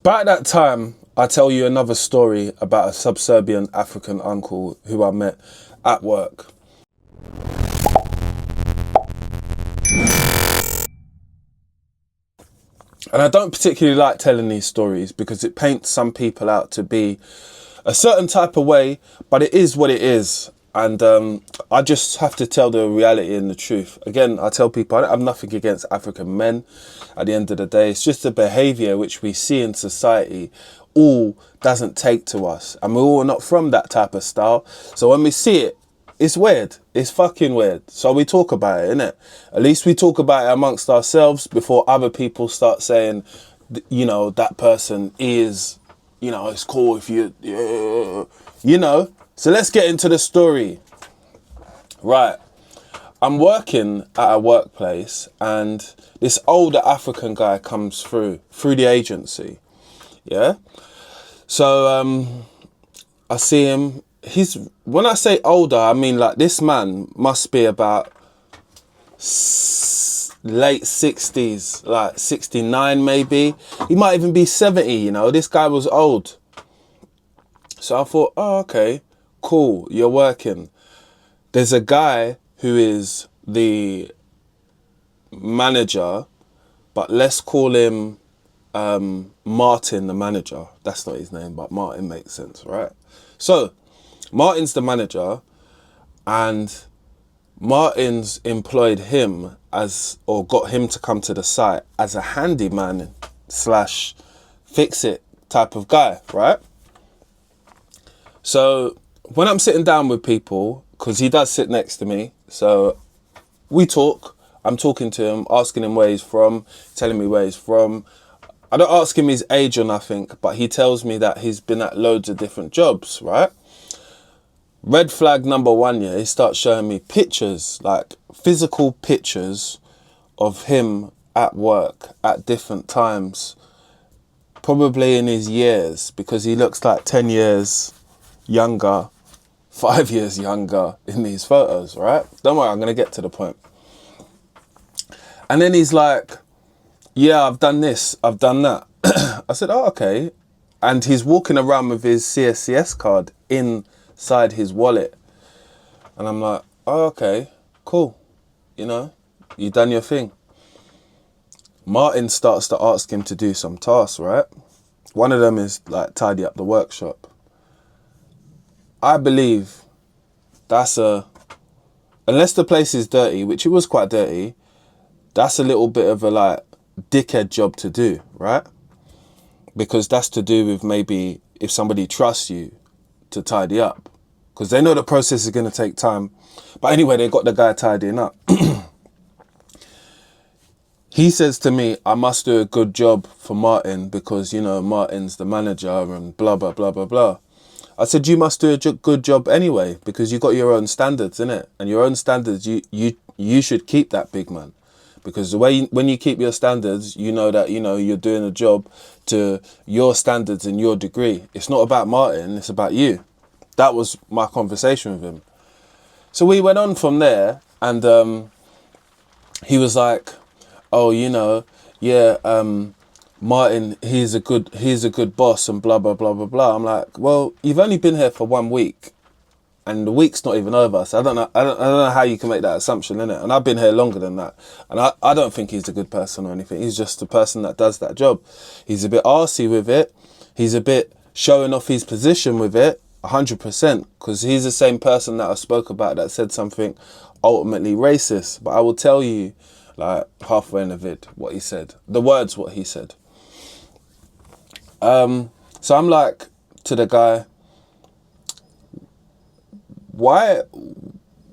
About that time, I tell you another story about a subservient African uncle who I met at work. And I don't particularly like telling these stories because it paints some people out to be a certain type of way, but it is what it is. And I just have to tell the reality and the truth. Again, I tell people I don't have nothing against African men. At the end of the day, it's just the behaviour which we see in society all doesn't take to us. And we're all not from that type of style. So when we see it, it's weird. It's fucking weird. So we talk about it, innit? At least we talk about it amongst ourselves before other people start saying, you know, that person is, you know, it's cool if you, you know. So let's get into the story. Right. I'm working at a workplace and this older African guy comes through the agency. Yeah. So I see him. When I say older, I mean like this man must be about late 60s, like 69 maybe. He might even be 70, you know. This guy was old. So I thought, oh, okay, cool, you're working. There's a guy who is the manager, but let's call him Martin, the manager. That's not his name, but Martin makes sense, right? So Martin's the manager, and Martin's employed him or got him to come to the site as a handyman slash fix it type of guy, right? So when I'm sitting down with people, because he does sit next to me, so we talk, I'm talking to him, asking him where he's from, telling me where he's from. I don't ask him his age or nothing, but he tells me that he's been at loads of different jobs, right? Red flag number one, yeah, he starts showing me pictures, like physical pictures of him at work at different times, probably in his years, because he looks like 10 years younger, 5 years younger in these photos, right? Don't worry, I'm going to get to the point. And then he's like, yeah, I've done this, I've done that. I said, oh, okay. And he's walking around with his CSCS card inside his wallet. And I'm like, oh, okay, cool. You know, you done your thing. Martin starts to ask him to do some tasks, right? One of them is like tidy up the workshop. I believe that's unless the place is dirty, which it was quite dirty, that's a little bit of a like dickhead job to do, right? Because that's to do with maybe if somebody trusts you to tidy up, because they know the process is going to take time. But anyway, they got the guy tidying up. He says to me, I must do a good job for Martin because, you know, Martin's the manager and blah, blah, blah, blah, blah. I said, you must do a good job anyway, because you got your own standards, innit? And your own standards, you should keep that, big man. Because the way when you keep your standards, you know that, you know, you're doing a job to your standards and your degree. It's not about Martin, it's about you. That was my conversation with him. So we went on from there, and he was like, oh, you know, yeah, Martin, he's a good boss and blah, blah, blah, blah, blah. I'm like, well, you've only been here for 1 week and the week's not even over. So I don't know how you can make that assumption, innit? And I've been here longer than that. And I don't think he's a good person or anything. He's just a person that does that job. He's a bit arsey with it. He's a bit showing off his position with it, 100%. Because he's the same person that I spoke about that said something ultimately racist. But I will tell you, like, halfway in the vid, what he said. The words, what he said. So I'm like to the guy, why,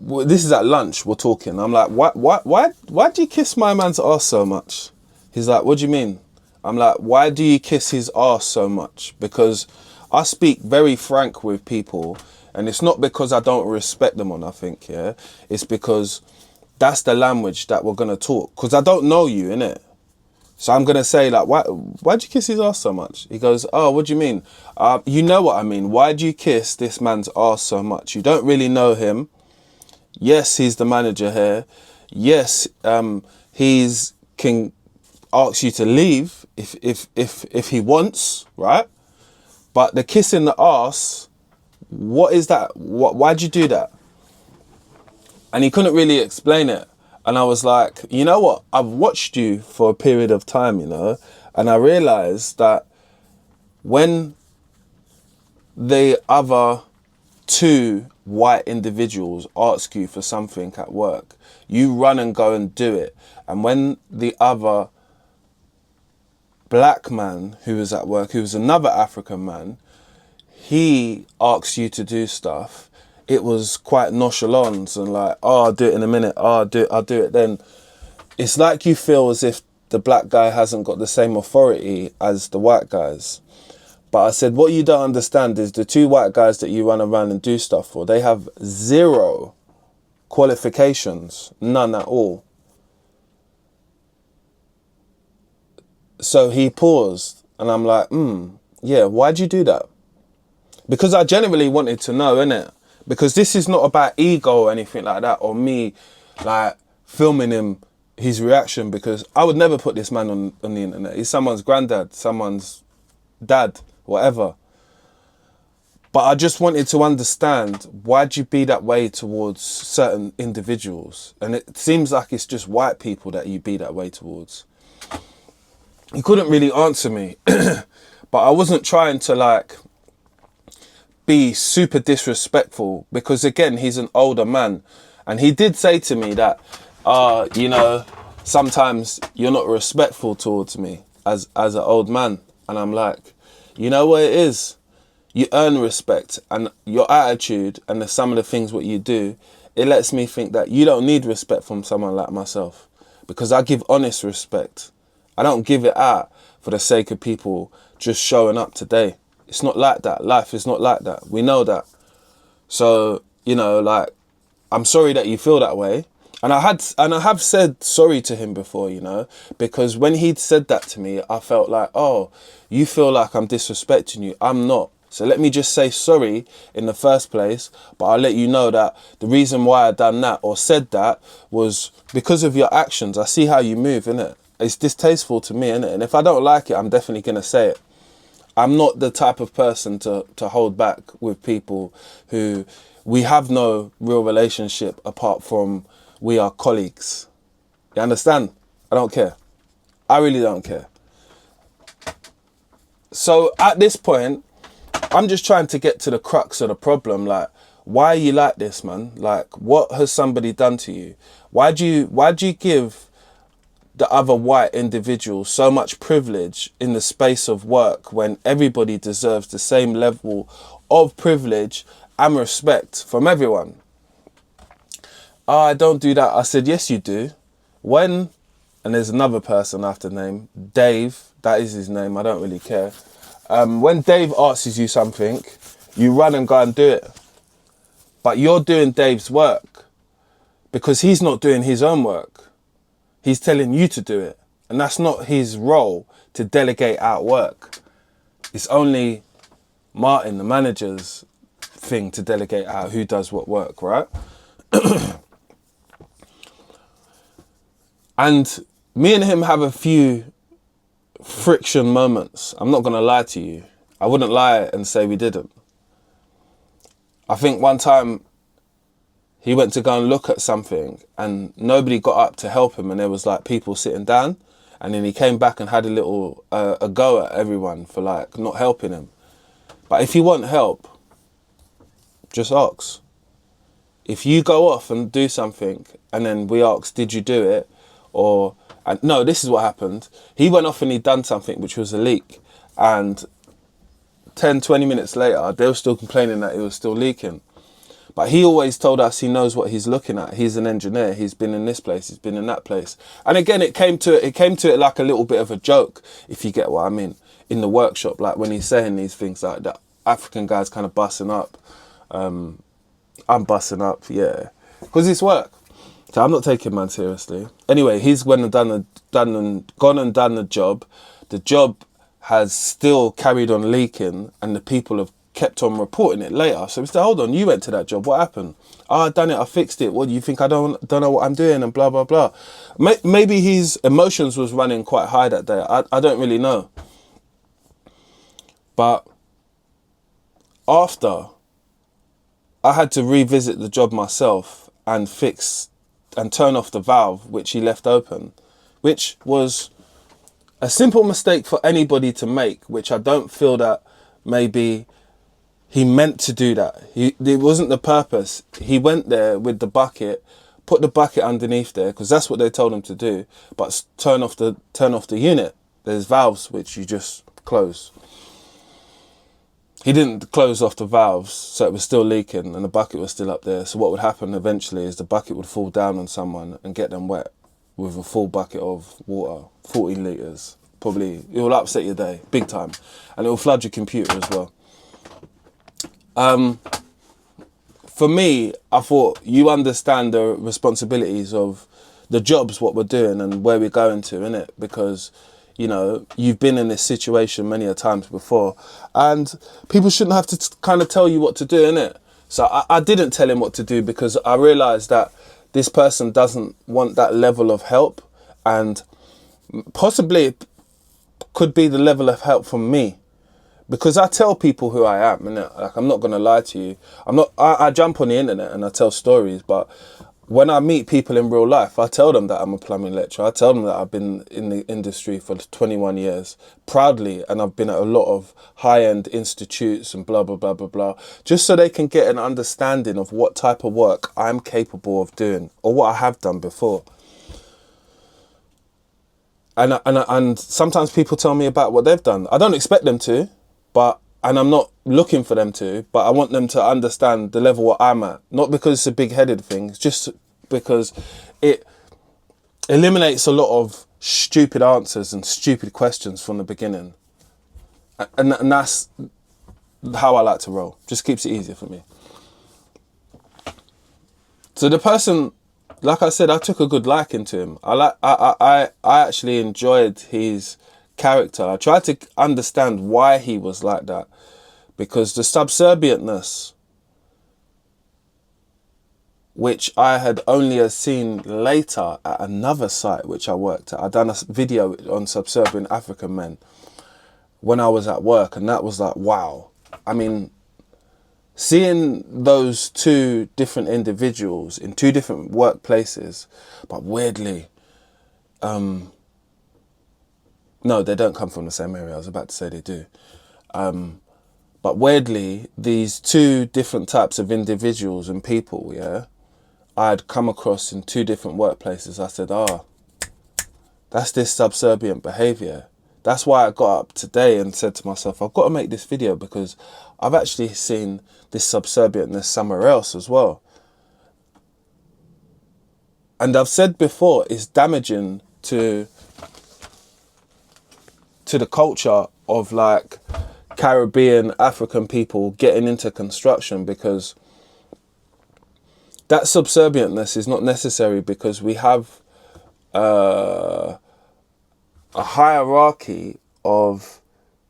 this is at lunch, we're talking. I'm like, why do you kiss my man's ass so much? He's like, what do you mean? I'm like, why do you kiss his ass so much? Because I speak very frank with people, and it's not because I don't respect them or nothing, yeah? It's because that's the language that we're going to talk. Because I don't know you, innit? So I'm going to say, like, why'd you kiss his ass so much? He goes, oh, what do you mean? You know what I mean. Why do you kiss this man's ass so much? You don't really know him. Yes, he's the manager here. Yes, he's can ask you to leave if he wants, right? But the kiss in the arse, what is that? Why'd you do that? And he couldn't really explain it. And I was like, you know what? I've watched you for a period of time, you know, and I realized that when the other two white individuals ask you for something at work, you run and go and do it. And when the other black man who was at work, who was another African man, he asks you to do stuff, it was quite nonchalant and like, oh, I'll do it in a minute. Oh, I'll do it then. It's like you feel as if the black guy hasn't got the same authority as the white guys. But I said, what you don't understand is the two white guys that you run around and do stuff for, they have zero qualifications, none at all. So he paused and I'm like, yeah, why'd you do that? Because I genuinely wanted to know, innit? Because this is not about ego or anything like that, or me like filming him, his reaction, because I would never put this man on the internet. He's someone's granddad, someone's dad, whatever. But I just wanted to understand, why'd you be that way towards certain individuals? And it seems like it's just white people that you be that way towards. He couldn't really answer me, but I wasn't trying to like be super disrespectful, because again, he's an older man. And he did say to me that, you know, sometimes you're not respectful towards me as an old man. And I'm like, you know what it is? You earn respect, and your attitude and some of the things what you do, it lets me think that you don't need respect from someone like myself, because I give honest respect. I don't give it out for the sake of people just showing up today. It's not like that. Life is not like that. We know that. So, you know, like, I'm sorry that you feel that way. And I have said sorry to him before, you know, because when he'd said that to me, I felt like, oh, you feel like I'm disrespecting you. I'm not. So let me just say sorry in the first place, but I'll let you know that the reason why I done that or said that was because of your actions. I see how you move, innit? It's distasteful to me, innit? And if I don't like it, I'm definitely going to say it. I'm not the type of person to hold back with people who we have no real relationship apart from we are colleagues. You understand? I don't care. I really don't care. So at this point, I'm just trying to get to the crux of the problem. Like, why are you like this, man? Like, what has somebody done to you? Why'd you give the other white individual so much privilege in the space of work when everybody deserves the same level of privilege and respect from everyone? Oh, I don't do that. I said, yes, you do. When, and there's another person after name, Dave, that is his name, I don't really care. When Dave asks you something, you run and go and do it. But you're doing Dave's work because he's not doing his own work. He's telling you to do it. And that's not his role, to delegate out work. It's only Martin, the manager's thing, to delegate out who does what work, right? And me and him have a few friction moments. I'm not going to lie to you. I wouldn't lie and say we didn't. I think one time he went to go and look at something and nobody got up to help him, and there was like people sitting down, and then he came back and had a little a go at everyone for like not helping him. But if you want help, just ask. If you go off and do something and then we ask, did you do it? Or, and no, this is what happened. He went off and he'd done something which was a leak, and 10, 20 minutes later, they were still complaining that it was still leaking. But he always told us he knows what he's looking at. He's an engineer. He's been in this place. He's been in that place. And again, it came to it like a little bit of a joke, if you get what I mean, in the workshop. Like when he's saying these things like that, African guy's kind of bussing up. I'm bussing up, yeah, because it's work. So I'm not taking man seriously. Anyway, he's gone and done the job. The job has still carried on leaking, and the people have kept on reporting it later. So we said, hold on, you went to that job. What happened? Oh, I done it. I fixed it. What do you think? I don't know what I'm doing and blah, blah, blah. Maybe his emotions was running quite high that day. I don't really know. But after, I had to revisit the job myself and fix and turn off the valve, which he left open, which was a simple mistake for anybody to make, which I don't feel that maybe he meant to do that. It wasn't the purpose. He went there with the bucket, put the bucket underneath there, because that's what they told him to do, but turn off the unit. There's valves which you just close. He didn't close off the valves, so it was still leaking and the bucket was still up there. So what would happen eventually is the bucket would fall down on someone and get them wet with a full bucket of water, 14 litres. Probably, it will upset your day, big time. And it will flood your computer as well. For me, I thought you understand the responsibilities of the jobs, what we're doing and where we're going to, innit? Because, you know, you've been in this situation many a times before and people shouldn't have to kind of tell you what to do, innit? So I didn't tell him what to do because I realised that this person doesn't want that level of help, and possibly it could be the level of help from me. Because I tell people who I am, innit? Like, I'm not going to lie to you. I jump on the internet and I tell stories, but when I meet people in real life, I tell them that I'm a plumbing lecturer. I tell them that I've been in the industry for 21 years, proudly, and I've been at a lot of high-end institutes and blah, blah, blah, blah, blah, just so they can get an understanding of what type of work I'm capable of doing or what I have done before. And sometimes people tell me about what they've done. I don't expect them to, and I'm not looking for them to, but I want them to understand the level what I'm at. Not because it's a big-headed thing, it's just because it eliminates a lot of stupid answers and stupid questions from the beginning. And that's how I like to roll. Just keeps it easier for me. So the person, like I said, I took a good liking to him. I actually enjoyed his character. I tried to understand why he was like that, because the subservientness, which I had only seen later at another site which I worked at. I'd done a video on subservient African men when I was at work, and that was like, wow. I mean, seeing those two different individuals in two different workplaces, but weirdly, no, they don't come from the same area. I was about to say they do. But weirdly, these two different types of individuals and people, yeah, I'd come across in two different workplaces. I said, that's this subservient behaviour. That's why I got up today and said to myself, I've got to make this video because I've actually seen this subservientness somewhere else as well. And I've said before, it's damaging to the culture of like Caribbean, African people getting into construction, because that subservientness is not necessary, because we have a hierarchy of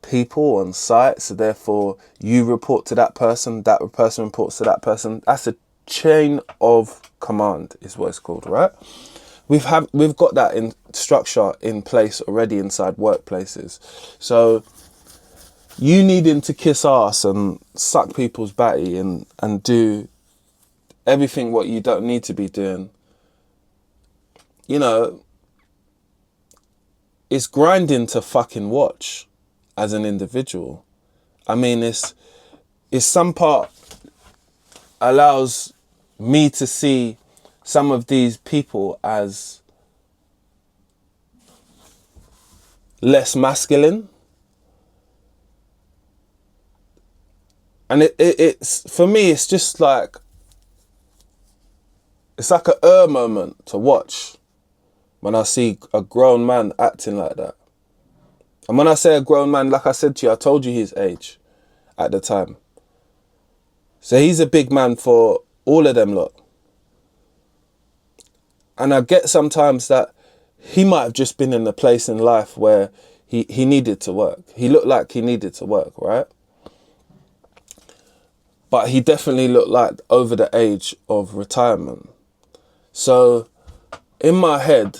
people on site. So therefore you report to that person reports to that person. That's a chain of command is what it's called, right? We've got that in structure in place already inside workplaces. So you needing to kiss ass and suck people's batty and do everything what you don't need to be doing, you know, it's grinding to fucking watch as an individual. I mean, it's some part allows me to see some of these people as less masculine. And it's for me, it's just like, it's like a moment to watch when I see a grown man acting like that. And when I say a grown man, like I said to you, I told you his age at the time. So he's a big man for all of them lot. And I get sometimes that he might have just been in a place in life where he needed to work. He looked like he needed to work, right? but he definitely looked like over the age of retirement. So in my head,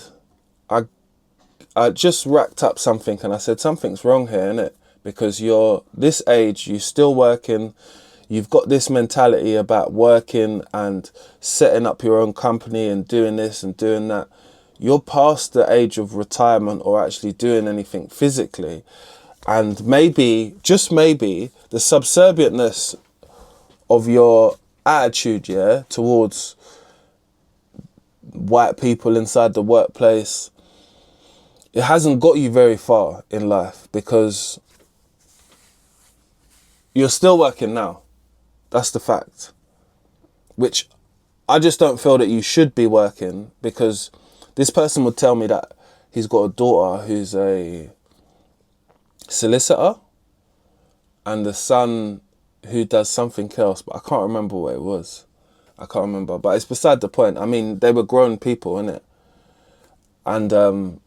I just racked up something and I said, something's wrong here, innit? Because you're this age, you're still working, you've got this mentality about working and setting up your own company and doing this and doing that. You're past the age of retirement or actually doing anything physically. And maybe, just maybe, the subservientness of your attitude, yeah, towards white people inside the workplace, it hasn't got you very far in life, because you're still working now. That's the fact. Which I just don't feel that you should be working, because this person would tell me that he's got a daughter who's a solicitor and a son who does something else, but I can't remember what it was. I can't remember, but it's beside the point. I mean, they were grown people, innit? And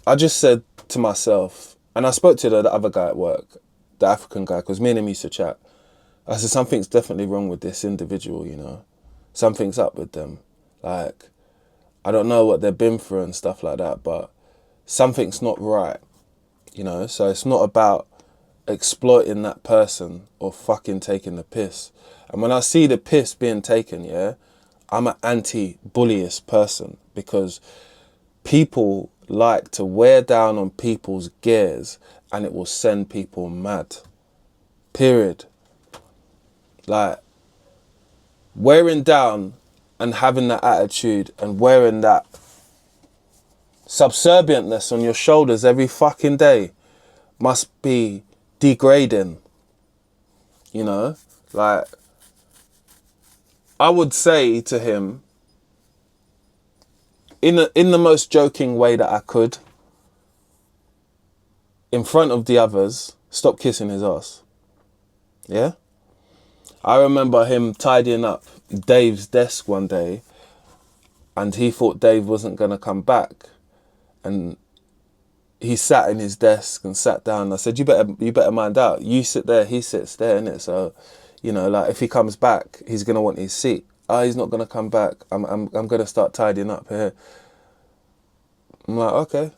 I just said to myself, and I spoke to the other guy at work, the African guy, because me and him used to chat. I said, something's definitely wrong with this individual, you know. Something's up with them. Like, I don't know what they've been through and stuff like that, but something's not right, you know. So it's not about exploiting that person or fucking taking the piss. And when I see the piss being taken, yeah, I'm an anti-bullyist person, because people like to wear down on people's gears and it will send people mad. Period. Like, wearing down and having that attitude and wearing that subservientness on your shoulders every fucking day must be degrading, you know? Like, I would say to him, in the most joking way that I could, in front of the others, stop kissing his ass. Yeah? I remember him tidying up Dave's desk one day, and he thought Dave wasn't going to come back. And he sat in his desk and sat down. I said, you better mind out. You sit there, he sits there, innit? So, you know, like, if he comes back, he's going to want his seat. Oh, he's not going to come back. I'm going to start tidying up here. I'm like, okay.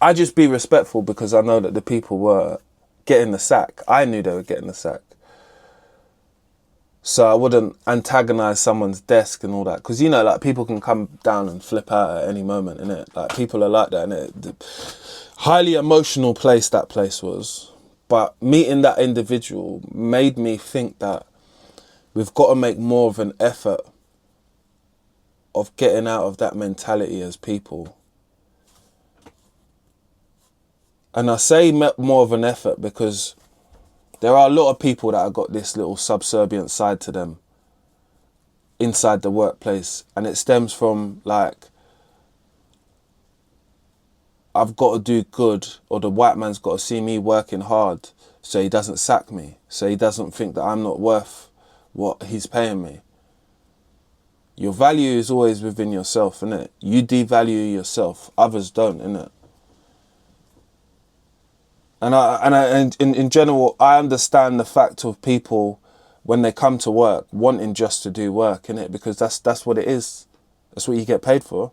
I just be respectful, because I know that the people were getting the sack. I knew they were getting the sack. So I wouldn't antagonize someone's desk and all that. Because, you know, like, people can come down and flip out at any moment, innit? Like, people are like that, innit? Highly emotional place that place was. But meeting that individual made me think that we've got to make more of an effort of getting out of that mentality as people. And I say more of an effort because there are a lot of people that have got this little subservient side to them inside the workplace. And it stems from, like, I've got to do good, or the white man's got to see me working hard so he doesn't sack me, so he doesn't think that I'm not worth what he's paying me. Your value is always within yourself, innit? You devalue yourself, others don't, innit? And in general, I understand the fact of people, when they come to work, wanting just to do work, innit? Because that's what it is. That's what you get paid for.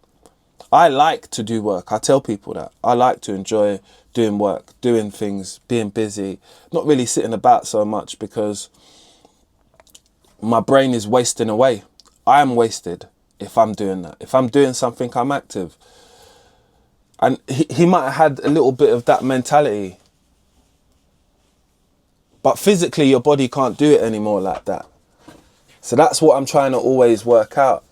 I like to do work. I tell people that. I like to enjoy doing work, doing things, being busy, not really sitting about so much, because my brain is wasting away. I am wasted if I'm doing that. If I'm doing something, I'm active. And he might have had a little bit of that mentality. But physically, your body can't do it anymore like that. So that's what I'm trying to always work out.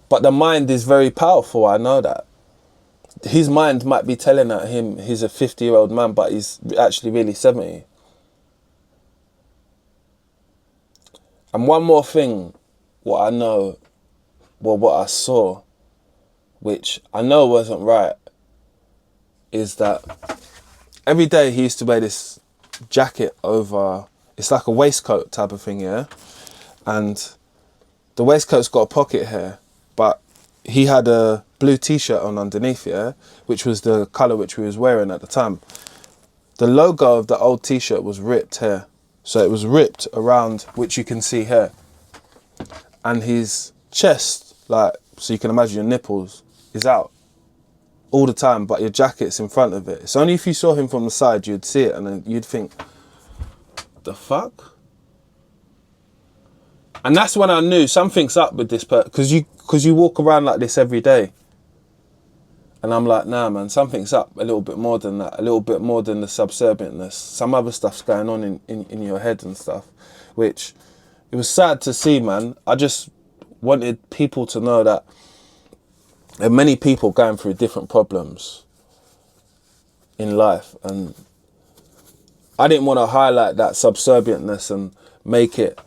But the mind is very powerful, I know that. His mind might be telling him he's a 50-year-old man, but he's actually really 70. And one more thing, what I know, well, what I saw, which I know wasn't right, is that every day he used to wear this jacket over, it's like a waistcoat type of thing, yeah? And the waistcoat's got a pocket here, but he had a blue t-shirt on underneath, yeah? Which was the colour which we was wearing at the time. The logo of the old t-shirt was ripped here. So it was ripped around, which you can see here. And his chest, like, so you can imagine your nipples, is out all the time, but your jacket's in front of it. It's only if you saw him from the side, you'd see it and then you'd think, the fuck? And that's when I knew something's up with this person, because you walk around like this every day. And I'm like, nah, man, something's up a little bit more than that, a little bit more than the subservientness. Some other stuff's going on in your head and stuff, which it was sad to see, man. I just wanted people to know that there are many people going through different problems in life. And I didn't want to highlight that subservientness and make it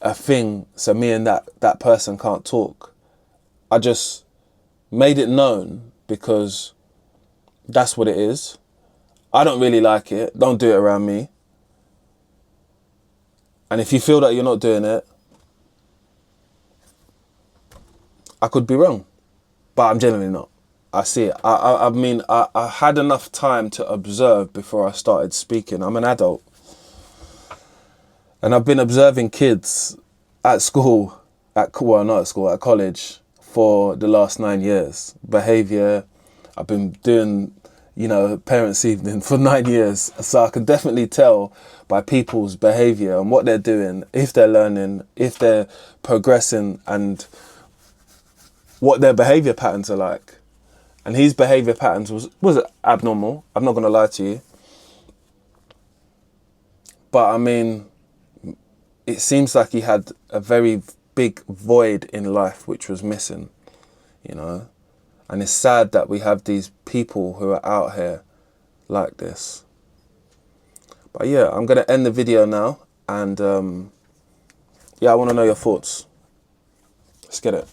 a thing so me and that person can't talk. I just made it known because that's what it is. I don't really like it. Don't do it around me. And if you feel that you're not doing it, I could be wrong, but I'm generally not. I see it. I mean, I had enough time to observe before I started speaking. I'm an adult. And I've been observing kids at school, well, not at school, at college, for the last 9 years. Behaviour. I've been doing, you know, parents' evening for 9 years. So I can definitely tell by people's behaviour and what they're doing, if they're learning, if they're progressing, and what their behaviour patterns are like. And his behaviour patterns was abnormal. I'm not going to lie to you. But I mean, it seems like he had a very big void in life which was missing, you know. And it's sad that we have these people who are out here like this. But yeah, I'm going to end the video now. And yeah, I want to know your thoughts. Let's get it.